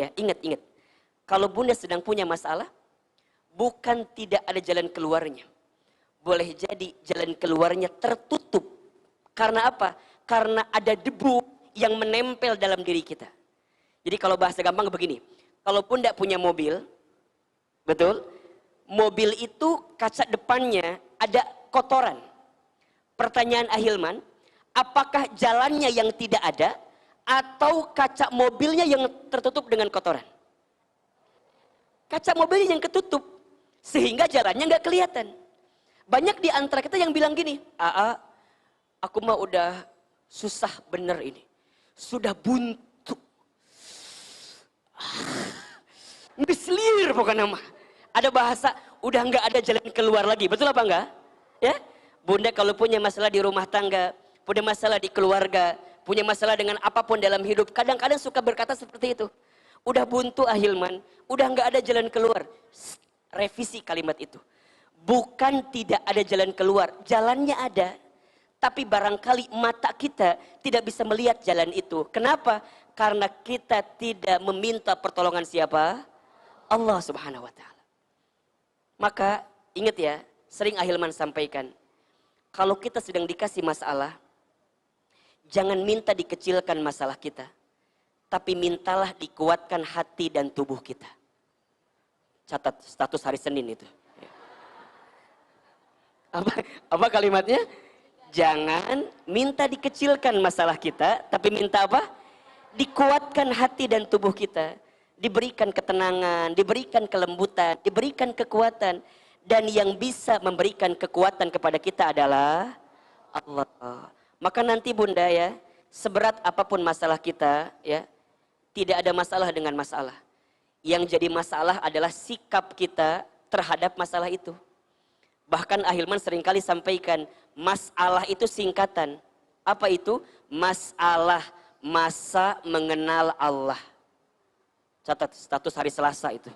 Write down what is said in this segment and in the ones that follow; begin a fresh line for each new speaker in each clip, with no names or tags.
ya, ingat. Kalau bunda sedang punya masalah, bukan tidak ada jalan keluarnya. Boleh jadi jalan keluarnya tertutup. Karena apa? Karena ada debu yang menempel dalam diri kita. Jadi kalau bahasa gampang begini, kalau bunda punya mobil, betul? Mobil itu kaca depannya ada kotoran. Pertanyaan Ahilman, apakah jalannya yang tidak ada atau kaca mobilnya yang tertutup dengan kotoran? Kaca mobilnya yang ketutup sehingga jalannya nggak kelihatan. Banyak di antara kita yang bilang gini, aku mah udah susah bener ini, sudah buntu, ngeselir pokoknya mah. Ada bahasa udah nggak ada jalan keluar lagi, betul apa enggak? Ya, bunda kalau punya masalah di rumah tangga, punya masalah di keluarga, punya masalah dengan apapun dalam hidup, kadang-kadang suka berkata seperti itu. Udah buntu Ahilman, udah nggak ada jalan keluar. Revisi kalimat itu. Bukan tidak ada jalan keluar, jalannya ada. Tapi barangkali mata kita tidak bisa melihat jalan itu. Kenapa? Karena kita tidak meminta pertolongan siapa? Allah Subhanahu wa Ta'ala. Maka ingat ya, sering Ahilman sampaikan, kalau kita sedang dikasih masalah, jangan minta dikecilkan masalah kita, tapi mintalah dikuatkan hati dan tubuh kita. Catat status hari Senin itu. Apa kalimatnya? Jangan minta dikecilkan masalah kita, tapi minta apa? Dikuatkan hati dan tubuh kita. Diberikan ketenangan, diberikan kelembutan, diberikan kekuatan. Dan yang bisa memberikan kekuatan kepada kita adalah Allah. Maka nanti bunda ya, seberat apapun masalah kita ya, tidak ada masalah dengan masalah. Yang jadi masalah adalah sikap kita terhadap masalah itu. Bahkan Ahilman seringkali sampaikan, masalah itu singkatan. Apa itu? Masalah, masa mengenal Allah. Catat status hari Selasa itu.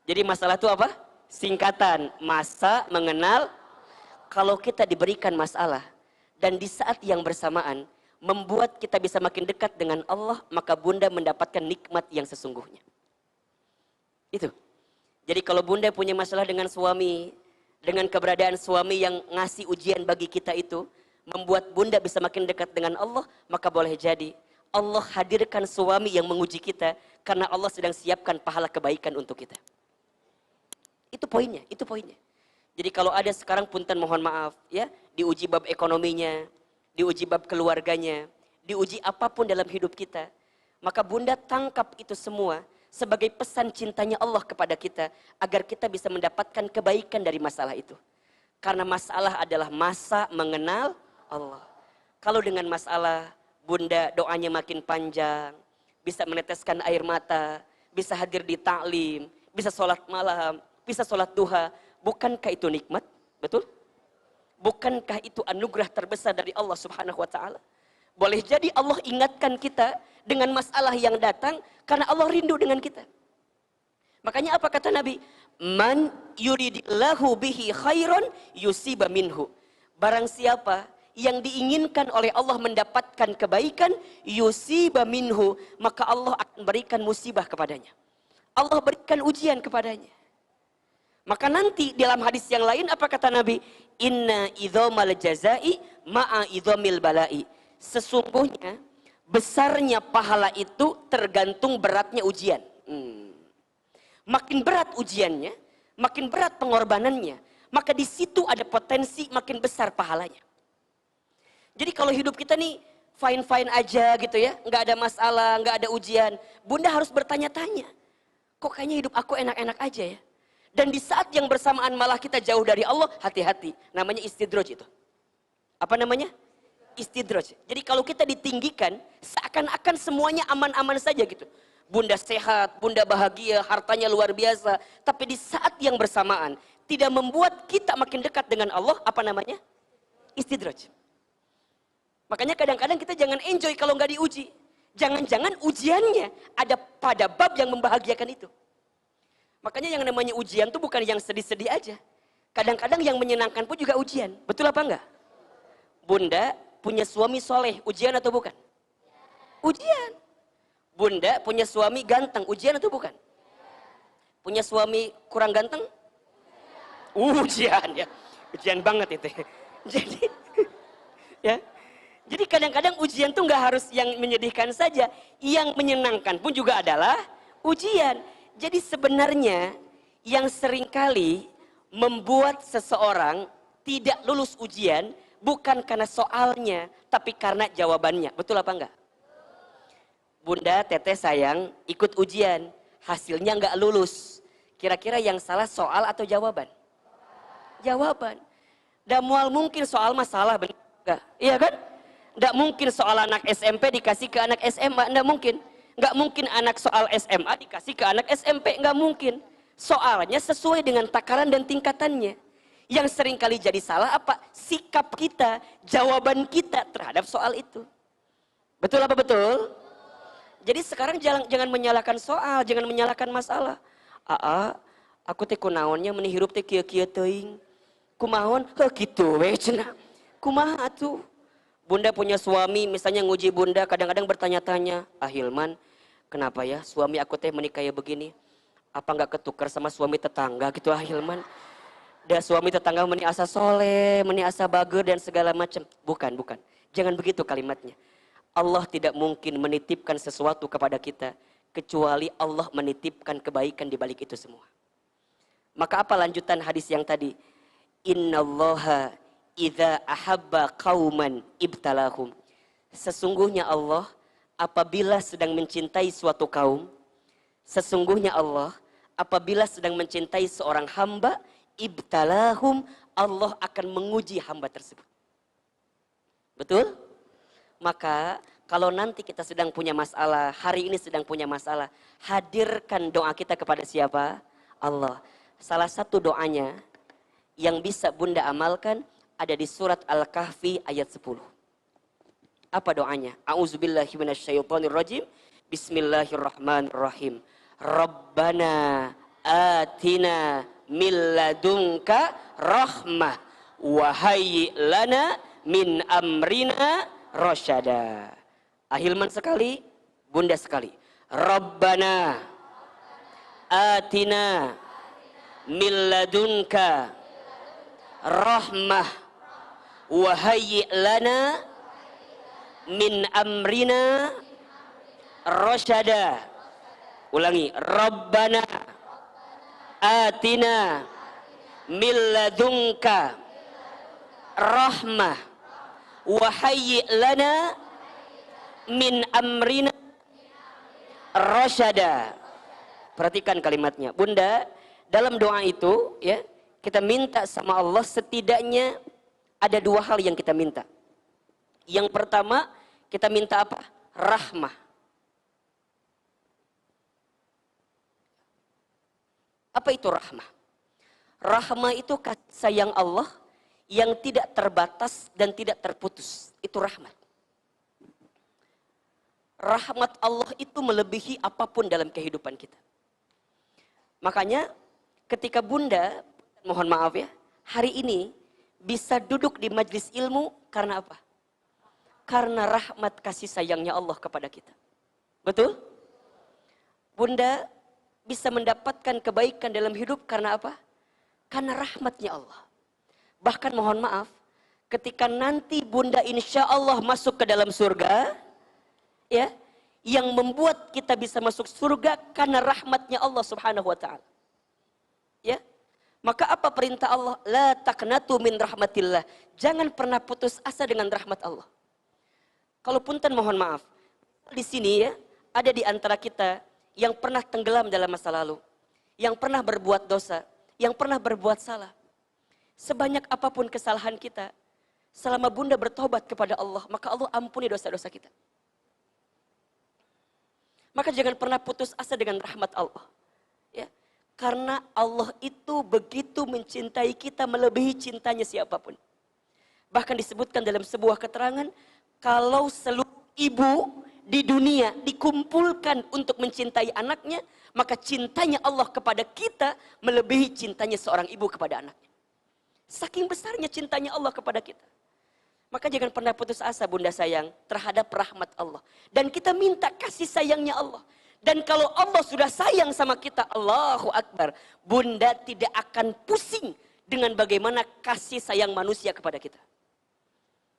Jadi masalah itu apa? Singkatan, masa mengenal. Kalau kita diberikan masalah dan di saat yang bersamaan membuat kita bisa makin dekat dengan Allah, maka bunda mendapatkan nikmat yang sesungguhnya. Itu. Jadi kalau bunda punya masalah dengan suami, dengan keberadaan suami yang ngasih ujian bagi kita itu, membuat bunda bisa makin dekat dengan Allah, maka boleh jadi Allah hadirkan suami yang menguji kita, karena Allah sedang siapkan pahala kebaikan untuk kita. Itu poinnya, itu poinnya. Jadi kalau ada sekarang punten mohon maaf, ya, diuji bab ekonominya, diuji bab keluarganya, diuji apapun dalam hidup kita, maka bunda tangkap itu semua sebagai pesan cintanya Allah kepada kita, agar kita bisa mendapatkan kebaikan dari masalah itu. Karena masalah adalah masa mengenal Allah. Kalau dengan masalah, bunda doanya makin panjang, bisa meneteskan air mata, bisa hadir di taklim, bisa sholat malam, bisa sholat duha. Bukankah itu nikmat? Betul? Bukankah itu anugerah terbesar dari Allah Subhanahu wa Ta'ala? Boleh jadi Allah ingatkan kita dengan masalah yang datang karena Allah rindu dengan kita. Makanya apa kata Nabi? Man yuridillahu bihi khairan yusiba minhu. Barang siapa yang diinginkan oleh Allah mendapatkan kebaikan, yusiba minhu, maka Allah akan berikan musibah kepadanya. Allah berikan ujian kepadanya. Maka nanti dalam hadis yang lain apa kata Nabi? Inna idhomal jazai ma'a idhomil balai. Sesungguhnya besarnya pahala itu tergantung beratnya ujian. Makin berat ujiannya, makin berat pengorbanannya, maka di situ ada potensi makin besar pahalanya. Jadi kalau hidup kita nih fine-fine aja gitu ya, nggak ada masalah, nggak ada ujian, bunda harus bertanya-tanya, kok kayaknya hidup aku enak-enak aja ya. Dan di saat yang bersamaan malah kita jauh dari Allah, hati-hati. Namanya istidraj itu. Apa namanya? Istidraj. Jadi kalau kita ditinggikan, seakan-akan semuanya aman-aman saja gitu. Bunda sehat, bunda bahagia, hartanya luar biasa. Tapi di saat yang bersamaan, tidak membuat kita makin dekat dengan Allah, apa namanya? Istidraj. Makanya kadang-kadang kita jangan enjoy kalau nggak diuji. Jangan-jangan ujiannya ada pada bab yang membahagiakan itu. Makanya yang namanya ujian itu bukan yang sedih-sedih aja. Kadang-kadang yang menyenangkan pun juga ujian. Betul apa enggak? Bunda punya suami soleh, ujian atau bukan? Ujian. Bunda punya suami ganteng, ujian atau bukan? Punya suami kurang ganteng? Ujian ya. Ujian banget itu. Jadi ya. Jadi kadang-kadang ujian tuh nggak harus yang menyedihkan saja, yang menyenangkan pun juga adalah ujian. Jadi sebenarnya yang seringkali membuat seseorang tidak lulus ujian bukan karena soalnya, tapi karena jawabannya. Betul apa enggak? Bunda, teteh sayang ikut ujian, hasilnya nggak lulus. Kira-kira yang salah soal atau jawaban? Jawaban. Dan mual mungkin soal masalah, benar enggak? Iya kan? Nggak mungkin soal anak SMP dikasih ke anak SMA, nggak mungkin. Nggak mungkin anak soal SMA dikasih ke anak SMP, nggak mungkin. Soalnya sesuai dengan takaran dan tingkatannya. Yang sering kali jadi salah apa? Sikap kita, jawaban kita terhadap soal itu. Betul apa betul? Jadi sekarang jangan menyalahkan soal, jangan menyalahkan masalah. Aa, aku teh kunaonnya menihirup teh kieu-kieu teuing. Kumaon? Heuh kitu we cenah. Kumaha atuh? Bunda punya suami, misalnya nguji bunda, kadang-kadang bertanya-tanya, ah Hilman, kenapa ya suami aku teh menikah ya begini? Apa nggak ketukar sama suami tetangga gitu ah Hilman? Dan suami tetangga meni asa soleh, meni asa bager dan segala macam. Bukan, bukan. Jangan begitu kalimatnya. Allah tidak mungkin menitipkan sesuatu kepada kita, kecuali Allah menitipkan kebaikan di balik itu semua. Maka apa lanjutan hadis yang tadi? Innallaha idza ahabba qauman ibtalahum. Sesungguhnya Allah apabila sedang mencintai suatu kaum, sesungguhnya Allah apabila sedang mencintai seorang hamba, ibtalahum, Allah akan menguji hamba tersebut. Betul? Maka kalau nanti kita sedang punya masalah, hari ini sedang punya masalah, hadirkan doa kita kepada siapa? Allah. Salah satu doanya yang bisa Bunda amalkan ada di surat Al-Kahfi ayat 10. Apa doanya? A'udzubillahi minasyaitonirrajim. Bismillahirrahmanirrahim. Rabbana atina min ladunka rahmah wa hayyi lana min amrina rasyada. Ahilman sekali, Bunda sekali. Rabbana atina min ladunka rahmah wa hayyi lana min amrina rasyada. Ulangi. Rabbana atina min ladunka rahmah wa hayyi lana min amrina rasyada. Perhatikan kalimatnya. Bunda, dalam doa itu ya, kita minta sama Allah setidaknya ada dua hal yang kita minta. Yang pertama, kita minta apa? Rahmah. Apa itu rahmah? Rahmah itu kasih sayang Allah yang tidak terbatas dan tidak terputus. Itu rahmat. Rahmat Allah itu melebihi apapun dalam kehidupan kita. Makanya ketika Bunda, mohon maaf ya, hari ini bisa duduk di majlis ilmu karena apa? Karena rahmat kasih sayangnya Allah kepada kita. Betul? Bunda bisa mendapatkan kebaikan dalam hidup karena apa? Karena rahmatnya Allah. Bahkan mohon maaf, ketika nanti Bunda insya Allah masuk ke dalam surga, ya, yang membuat kita bisa masuk surga karena rahmatnya Allah subhanahu wa ta'ala. Ya, maka apa perintah Allah? La taqnatu min rahmatillah. Jangan pernah putus asa dengan rahmat Allah. Kalau punten mohon maaf, di sini ya, ada di antara kita yang pernah tenggelam dalam masa lalu, yang pernah berbuat dosa, yang pernah berbuat salah. Sebanyak apapun kesalahan kita, selama Bunda bertobat kepada Allah, maka Allah ampuni dosa-dosa kita. Maka jangan pernah putus asa dengan rahmat Allah. Ya. Karena Allah itu begitu mencintai kita melebihi cintanya siapapun. Bahkan disebutkan dalam sebuah keterangan, kalau seluruh ibu di dunia dikumpulkan untuk mencintai anaknya, maka cintanya Allah kepada kita melebihi cintanya seorang ibu kepada anaknya. Saking besarnya cintanya Allah kepada kita. Maka jangan pernah putus asa bunda sayang terhadap rahmat Allah. Dan kita minta kasih sayangnya Allah. Dan kalau Allah sudah sayang sama kita, Allahu Akbar, bunda tidak akan pusing dengan bagaimana kasih sayang manusia kepada kita.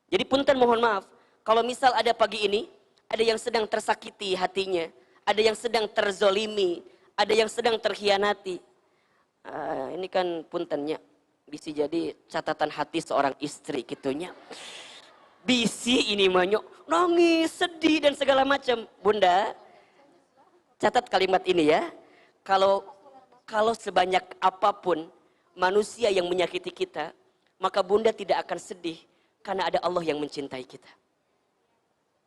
Jadi punten mohon maaf, kalau misal ada pagi ini, ada yang sedang tersakiti hatinya, ada yang sedang terzolimi, ada yang sedang terkhianati. Ini kan puntennya, bisa jadi catatan hati seorang istri gitunya. Bisi ini manyok, nangis, sedih dan segala macam. Bunda, catat kalimat ini ya. Kalau sebanyak apapun manusia yang menyakiti kita, maka bunda tidak akan sedih karena ada Allah yang mencintai kita.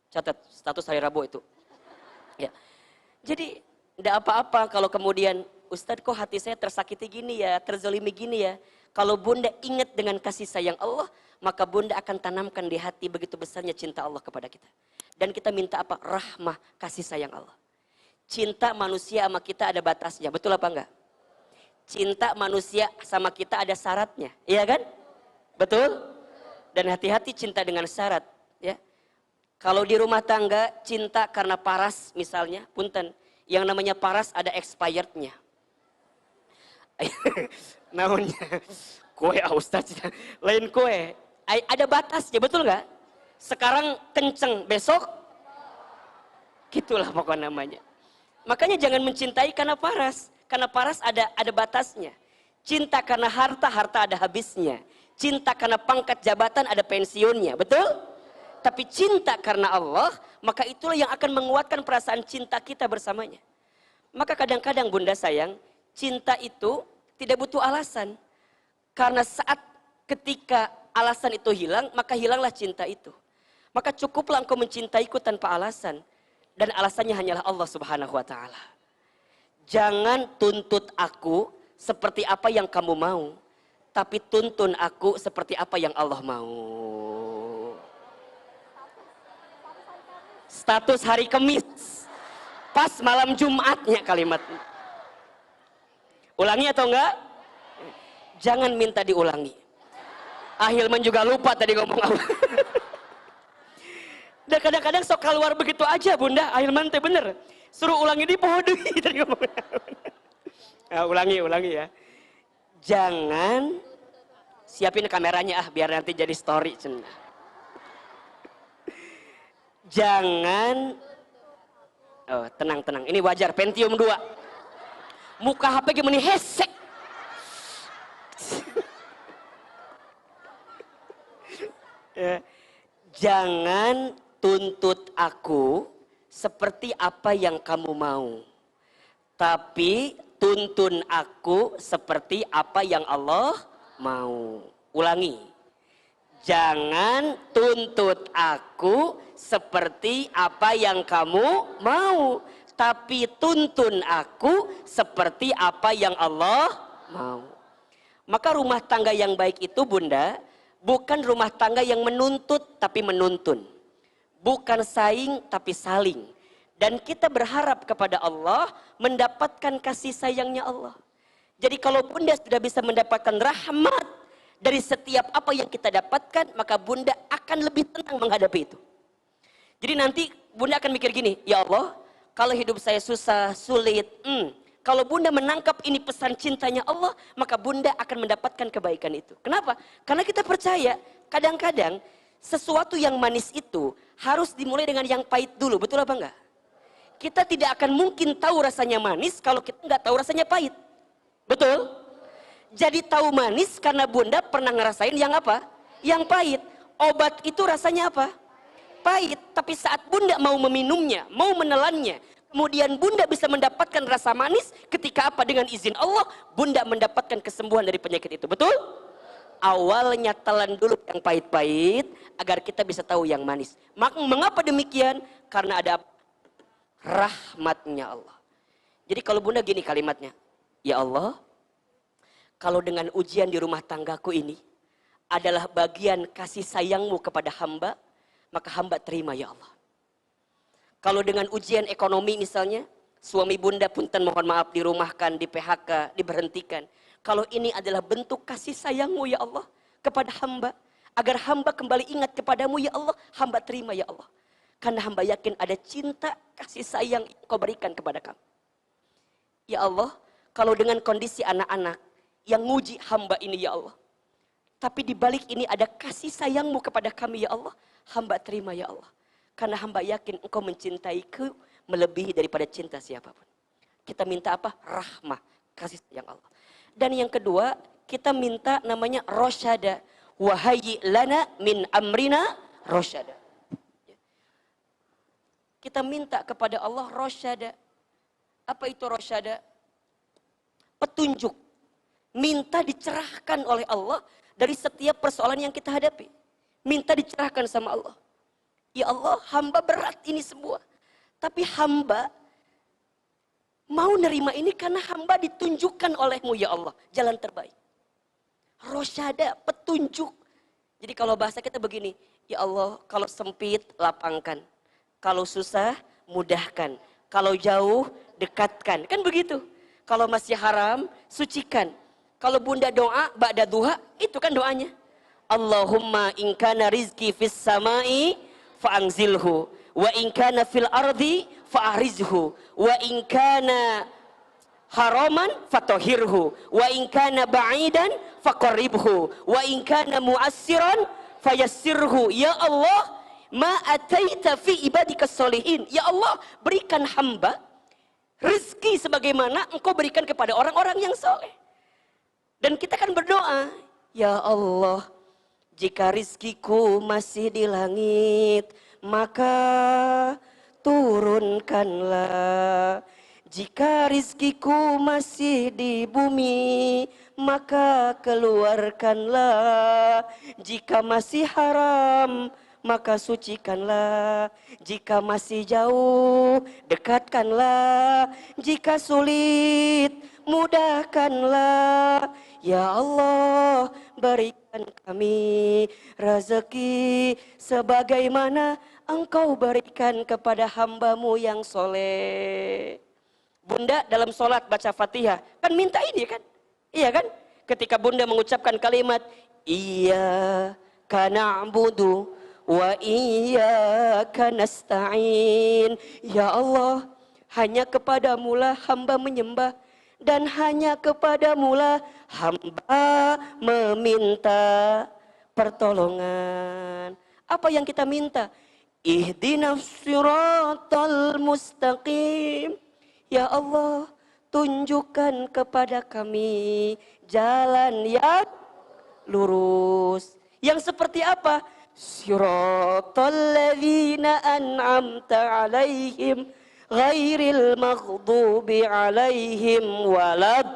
Catat status hari Rabu itu. Ya. Jadi tidak apa-apa kalau kemudian Ustadz kok hati saya tersakiti gini ya, terzolimi gini ya. Kalau bunda ingat dengan kasih sayang Allah, maka bunda akan tanamkan di hati begitu besarnya cinta Allah kepada kita. Dan kita minta apa? Rahmah, kasih sayang Allah. Cinta manusia sama kita ada batasnya, betul apa enggak? Cinta manusia sama kita ada syaratnya, iya kan? Betul? Dan hati-hati cinta dengan syarat, ya. Kalau di rumah tangga cinta karena paras misalnya, punten, yang namanya paras ada expirednya. Namanya kue Ustaz, lain kue. Ada batasnya, betul nggak? Sekarang kenceng, besok gitulah pokoknya namanya. Makanya jangan mencintai karena paras ada batasnya. Cinta karena harta ada habisnya. Cinta karena pangkat jabatan ada pensiunnya, betul? Tapi cinta karena Allah, maka itulah yang akan menguatkan perasaan cinta kita bersamanya. Maka kadang-kadang bunda sayang, cinta itu tidak butuh alasan. Karena saat ketika alasan itu hilang, maka hilanglah cinta itu. Maka cukuplah engkau mencintaiku tanpa alasan. Dan alasannya hanyalah Allah Subhanahu wa ta'ala. Jangan tuntut aku seperti apa yang kamu mau, tapi tuntun aku seperti apa yang Allah mau. Status hari Kamis, pas malam Jumatnya kalimat. Ulangi atau enggak? Jangan minta diulangi. Ahilman juga lupa tadi ngomong apa. Dan kadang-kadang sok keluar begitu aja bunda, Ahilman teh bener. Suruh ulangi di pohon tadi ngomong. Nah, ulangi ya. Jangan, siapin kameranya biar nanti jadi story cenah. Jangan, tenang, ini wajar, Pentium 2. Muka HP gimana hesek. Ya. Jangan tuntut aku seperti apa yang kamu mau. Tapi tuntun aku seperti apa yang Allah mau. Ulangi. Jangan tuntut aku seperti apa yang kamu mau, tapi tuntun aku seperti apa yang Allah mau. Maka rumah tangga yang baik itu bunda, bukan rumah tangga yang menuntut tapi menuntun. Bukan saing tapi saling. Dan kita berharap kepada Allah mendapatkan kasih sayangnya Allah. Jadi kalau bunda sudah bisa mendapatkan rahmat dari setiap apa yang kita dapatkan, maka bunda akan lebih tenang menghadapi itu. Jadi nanti bunda akan mikir gini, ya Allah, kalau hidup saya susah, sulit, kalau bunda menangkap ini pesan cintanya Allah, maka bunda akan mendapatkan kebaikan itu. Kenapa? Karena kita percaya, kadang-kadang sesuatu yang manis itu harus dimulai dengan yang pahit dulu, betul apa enggak? Kita tidak akan mungkin tahu rasanya manis kalau kita nggak tahu rasanya pahit. Betul? Jadi tahu manis karena bunda pernah ngerasain yang apa? Yang pahit. Obat itu rasanya apa? Pahit. Tapi saat bunda mau meminumnya, mau menelannya, kemudian bunda bisa mendapatkan rasa manis ketika apa? Dengan izin Allah, bunda mendapatkan kesembuhan dari penyakit itu. Betul? Awalnya telan dulu yang pahit-pahit agar kita bisa tahu yang manis. Mengapa demikian? Karena ada rahmatnya Allah. Jadi kalau bunda gini kalimatnya, ya Allah, kalau dengan ujian di rumah tanggaku ini adalah bagian kasih sayangmu kepada hamba, maka hamba terima ya Allah. Kalau dengan ujian ekonomi misalnya, suami bunda punten mohon maaf dirumahkan, di PHK, diberhentikan. Kalau ini adalah bentuk kasih sayangmu ya Allah kepada hamba, Agar hamba kembali ingat kepadamu ya Allah, hamba terima ya Allah. Karena hamba yakin ada cinta, kasih sayang yang kau berikan kepada kami. Ya Allah, kalau dengan kondisi anak-anak yang nguji hamba ini ya Allah. Tapi di balik ini ada kasih sayangmu kepada kami ya Allah. Hamba terima ya Allah. Karena hamba yakin engkau mencintaiku melebihi daripada cinta siapapun. Kita minta apa? Rahmah, kasih sayang Allah. Dan yang kedua, kita minta namanya rosyada. Wahai lana min amrina rosyada. Kita minta kepada Allah rosyada. Apa itu rosyada? Petunjuk. Minta dicerahkan oleh Allah dari setiap persoalan yang kita hadapi. Minta dicerahkan sama Allah. Ya Allah, hamba berat ini semua. Tapi hamba mau nerima ini karena hamba ditunjukkan olehmu ya Allah. Jalan terbaik. Rosyada, petunjuk. Jadi kalau bahasa kita begini, ya Allah kalau sempit lapangkan. Kalau susah mudahkan. Kalau jauh dekatkan. Kan begitu. Kalau masih haram sucikan. Kalau bunda doa ba'da duha itu kan doanya. Allahumma in kana rizki fis samai fa'anzilhu. Wa in kana fil ardi fa'arizhu. Wa in kana haraman fatohirhu, wa in kana ba'idan faqarribhu, wa in kana mu'assiran fayassirhu. Ya Allah, ma ataita fi ibadika solihin. Ya Allah, berikan hamba rezeki sebagaimana engkau berikan kepada orang-orang yang soleh. Dan kita kan berdoa, ya Allah, jika rizkiku masih di langit, maka turunkanlah. Jika rizkiku masih di bumi, maka keluarkanlah. Jika masih haram, maka sucikanlah. Jika masih jauh, dekatkanlah. Jika sulit, mudahkanlah. Ya Allah, berikan kami rezeki sebagaimana Engkau berikan kepada hamba-Mu yang soleh. Bunda dalam sholat baca Fatihah kan minta ini kan, iya kan? Ketika bunda mengucapkan kalimat Iyyaka na'budu wa iyyaka nasta'in. Ya Allah, hanya kepadamu-lah hamba menyembah dan hanya kepadamu-lah hamba meminta pertolongan. Apa yang kita minta? Ihdinas siratal mustaqim. Ya Allah, tunjukkan kepada kami jalan yang lurus. Yang seperti apa? Siratal ladzina an'amta alaihim ghairil maghdubi alaihim walad.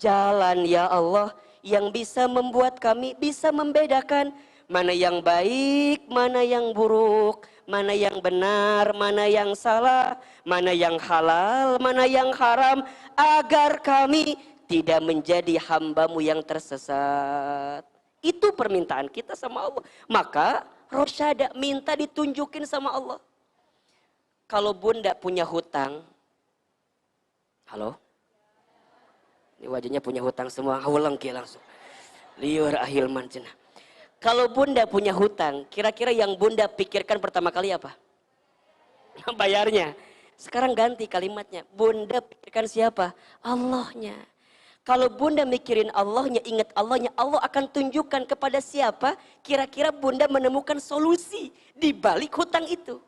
Jalan ya Allah yang bisa membuat kami bisa membedakan mana yang baik, mana yang buruk, mana yang benar, mana yang salah, mana yang halal, mana yang haram, agar kami tidak menjadi hamba-Mu yang tersesat. Itu permintaan kita sama Allah. Maka rosyada, minta ditunjukin sama Allah. Kalau bunda punya hutang, halo? Ini wajahnya punya hutang semua, haulang langsung. Liur ahilman cenah. Kalau bunda punya hutang, kira-kira yang bunda pikirkan pertama kali apa? Bayarnya. Sekarang ganti kalimatnya. Bunda pikirkan siapa? Allahnya. Kalau bunda mikirin Allahnya, ingat Allahnya, Allah akan tunjukkan kepada siapa kira-kira bunda menemukan solusi di balik hutang itu.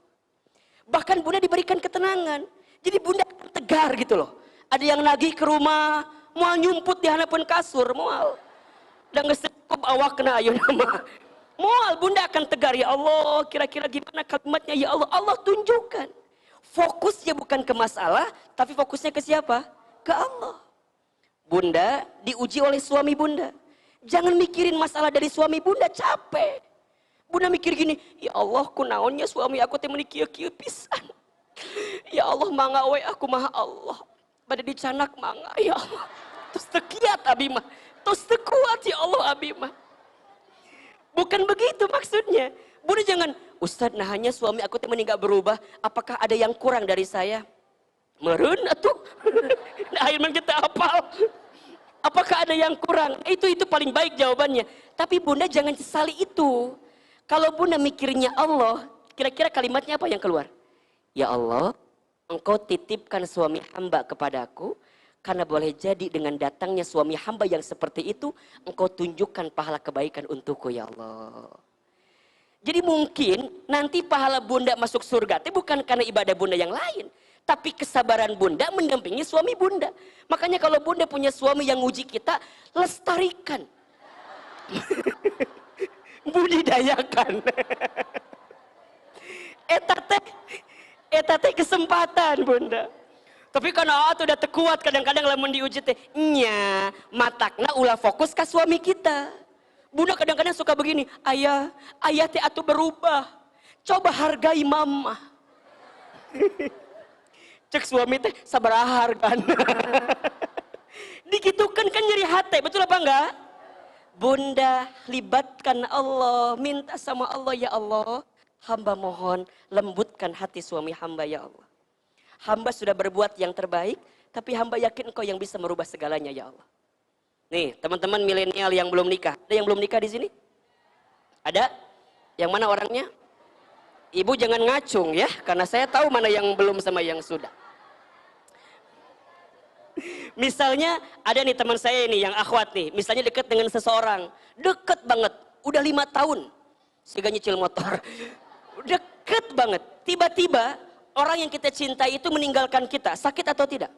Bahkan bunda diberikan ketenangan. Jadi bunda tegar gitu loh. Ada yang nagih ke rumah, mau nyumput di hadapan kasur, mau. Dan ngesekup awak kena ayo nama. Mual bunda akan tegar, ya Allah, kira-kira gimana kalimatnya, ya Allah. Allah tunjukkan. Fokusnya bukan ke masalah, tapi fokusnya ke siapa? Ke Allah. Bunda diuji oleh suami bunda. Jangan mikirin masalah dari suami bunda, capek. Bunda mikir gini, ya Allah, kunaonnya suami aku teh meuni kieu-kieu pisan. Ya Allah, mangga we aku mah Allah. Pada dicanak mangga, ya Allah. Terus tekiat abi mah. Terus kuat ya Allah abi mah. Bukan begitu maksudnya. Bunda jangan, Ustadz nah hanya suami aku temen gak berubah. Apakah ada yang kurang dari saya? Meren atuh. Nah ilman kita hafal. Apakah ada yang kurang? Itu paling baik jawabannya. Tapi bunda jangan sesali itu. Kalau bunda mikirnya Allah, kira-kira kalimatnya apa yang keluar? Ya Allah, engkau titipkan suami hamba kepadaku, karena boleh jadi dengan datangnya suami hamba yang seperti itu, engkau tunjukkan pahala kebaikan untukku ya Allah. Jadi mungkin nanti pahala bunda masuk surga itu bukan karena ibadah bunda yang lain, tapi kesabaran bunda mendampingi suami bunda. Makanya kalau bunda punya suami yang nguji kita, lestarikan, budidayakan. Etate kesempatan bunda. Tapi karena tuh udah tekuat, kadang-kadang lamun diuji teh nya matakna ulah fokus ke suami kita. Bunda kadang-kadang suka begini, ayah teh atuh berubah, coba hargai mama. Cek suami teh sabaraha hargana. Dikitukan kan nyeri hati, betul apa enggak? Bunda libatkan Allah, minta sama Allah, ya Allah, hamba mohon lembutkan hati suami hamba ya Allah. Hamba sudah berbuat yang terbaik, tapi hamba yakin engkau yang bisa merubah segalanya ya Allah. Nih teman-teman milenial yang belum nikah, ada yang belum nikah di sini? Ada? Yang mana orangnya? Ibu jangan ngacung ya, karena saya tahu mana yang belum sama yang sudah. Misalnya ada nih teman saya ini yang akhwat nih, misalnya dekat dengan seseorang, deket banget, udah 5 tahun, sehingga nyicil motor, deket banget, tiba-tiba orang yang kita cintai itu meninggalkan kita, sakit atau tidak?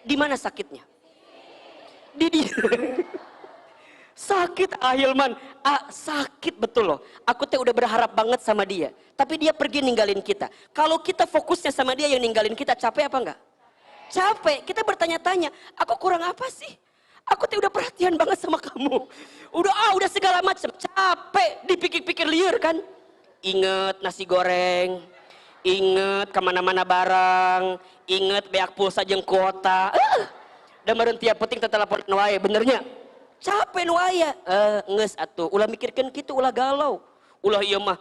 Di mana sakitnya? Di sakit Ahilman, sakit betul loh. Aku teh udah berharap banget sama dia, tapi dia pergi ninggalin kita. Kalau kita fokusnya sama dia yang ninggalin kita, capek apa enggak? Capek. Kita bertanya-tanya, aku kurang apa sih? Aku teh udah perhatian banget sama kamu. Udah segala macam. Capek, dipikir-pikir liar kan? Ingat nasi goreng, ingat kemana-mana barang, ingat beak pulsa jeung kuota. Dan meureun tiap penting teh telepon wae, benernya. Capek nu aya. Geus atuh, ulah mikirkeun kitu, ulah galau. Ulah ieu mah,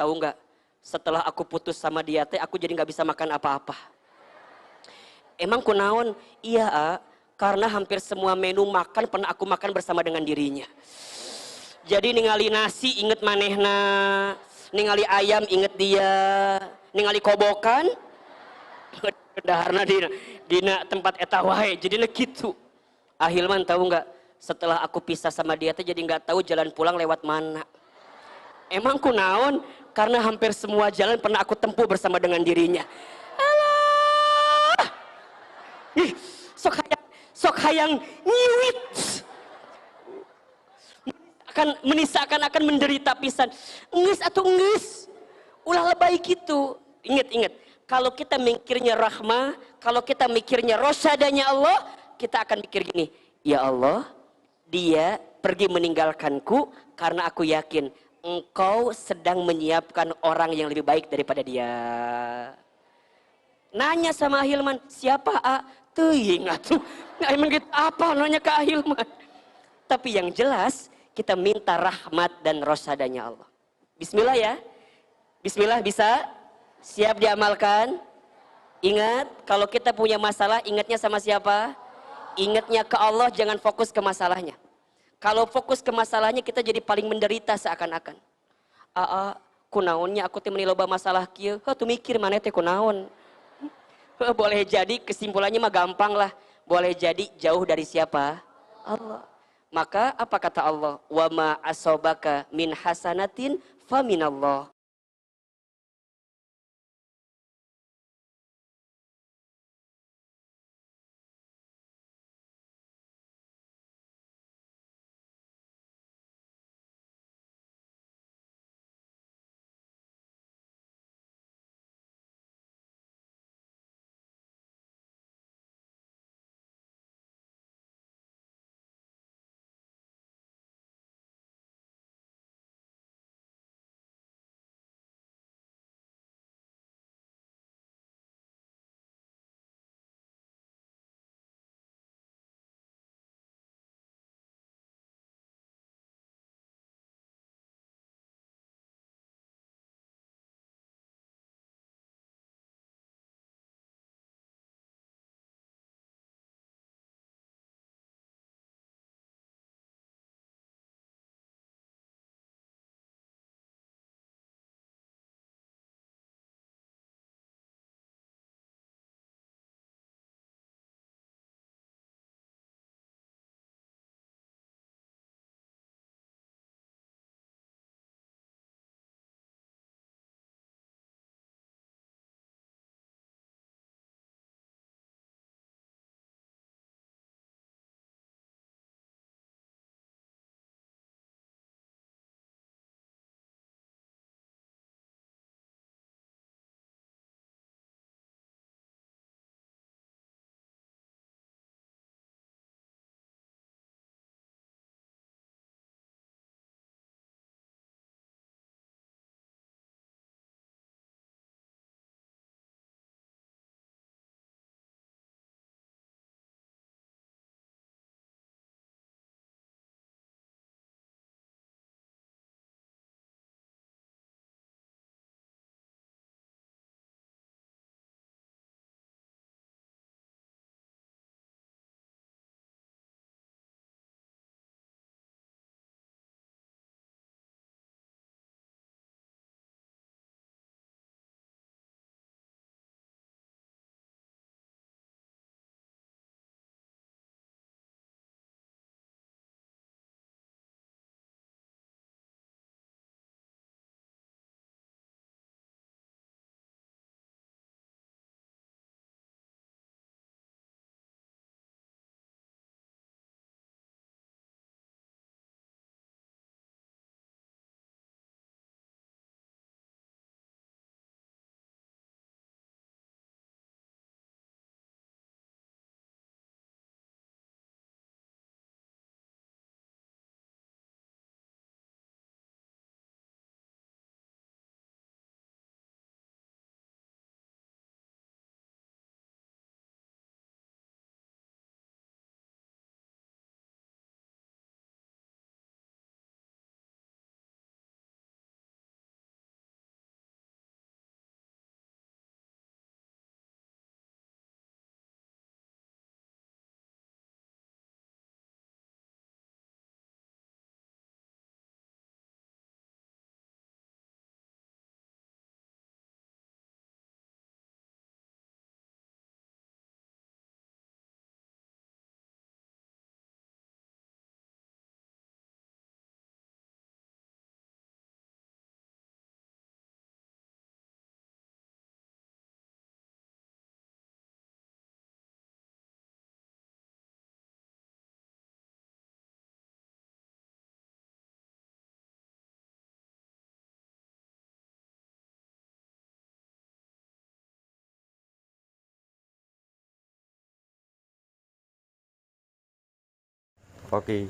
tahu enggak? Setelah aku putus sama dia teh aku jadi nggak bisa makan apa-apa. Emang kunaon? Iya, karena hampir semua menu makan pernah aku makan bersama dengan dirinya. Jadi ningali nasi inget manehna, ningali ayam inget dia, ningali kobokan daharna dina tempat eta wae. Jadi gitu. Ahilman tahu nggak? Setelah aku pisah sama dia teh jadi nggak tahu jalan pulang lewat mana. Emang kunaon? Karena hampir semua jalan pernah aku tempuh bersama dengan dirinya. Ih, sok hayang nyiwit. Menisakan akan menderita pisan. Ngeus atau ngeus. Ulah lebay gitu. Ingat. Kalau kita mikirnya rahmah, kalau kita mikirnya rosyadanya Allah, kita akan mikir gini, ya Allah, dia pergi meninggalkanku karena aku yakin engkau sedang menyiapkan orang yang lebih baik daripada dia. Nanya sama Ahilman, siapa teuing atuh. Emang gitu apa nanya ke Ahilman. Tapi yang jelas kita minta rahmat dan rosyadanya Allah. Bismillah ya. Bismillah bisa? Siap diamalkan? Ingat, kalau kita punya masalah ingatnya sama siapa? Ingatnya ke Allah, jangan fokus ke masalahnya. Kalau fokus ke masalahnya kita jadi paling menderita seakan-akan. Kunaonnya aku teh meuni loba masalah kieu. Tuh mikir mana teh kunaon. Boleh jadi kesimpulannya mah gampang lah. Boleh jadi jauh dari siapa? Allah. Maka apa kata Allah? Wa ma asobaka min hasanatin faminallah.
Oke.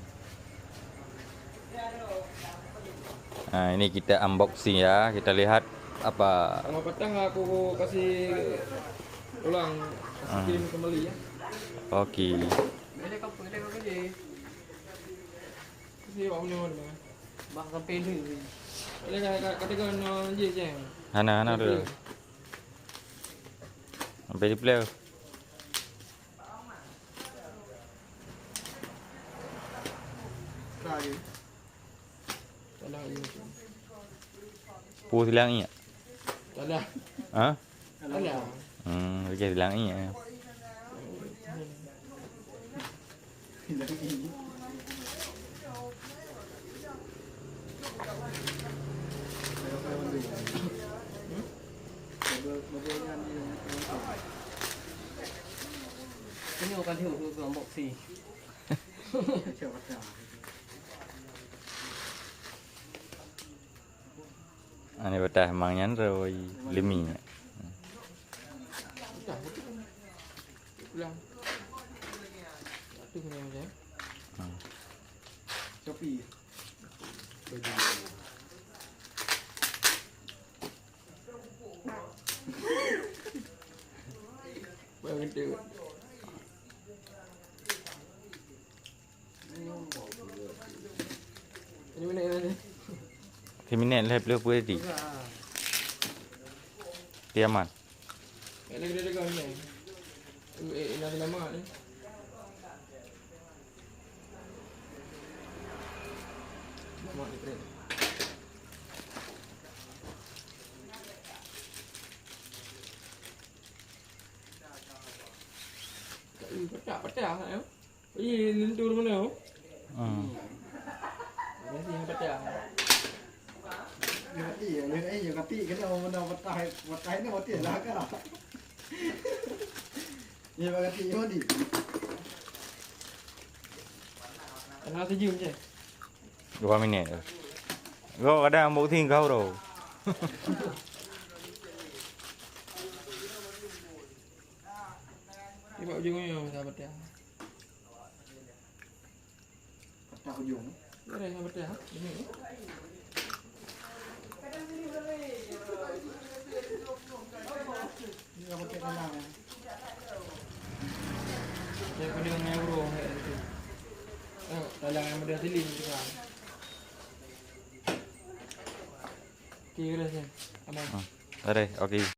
Nah, ini kita unboxing ya. Kita lihat apa.
Sama petang aku kasih ulang, kasih kirim kembali ya.
Oke.
Ini kau aja. Kasih awak punya mana? Bak sampai ini. Ini kata kau no je je.
Hana dulu. Sampai di play.
Lagi. Salah ini.
Pu silang iya.
Salah.
Hah?
Salah.
Dia silang iya.
Ini bukan hiu kelompok sih.
Ini betah mangnya rồi limi.
Ulang. Satu punya aja. Shopee. Bang gede. Ini mana ini?
Kriminal lah boleh buat di. Kiamat.
Ini gede kau ni. Ini ada lama ni. Lama ni keren. Pecah ya. Ini lentur mana? Ini sih yang pecah.
Iya, yang kati kena mana watah ini mati lah kan. Ini bagati ini.
Kenapa sejuk je?
2 minit. Kau ada ambok ting kau rồi.
Ini buat ujungnya dah pecah.
Patah ujung.
Ini yang pecah. Ini.
Ini apa kena?
Saya kena dengan euro itu. Dalam yang mudah silin juga. Kira sih. Aman.
Đây, ok.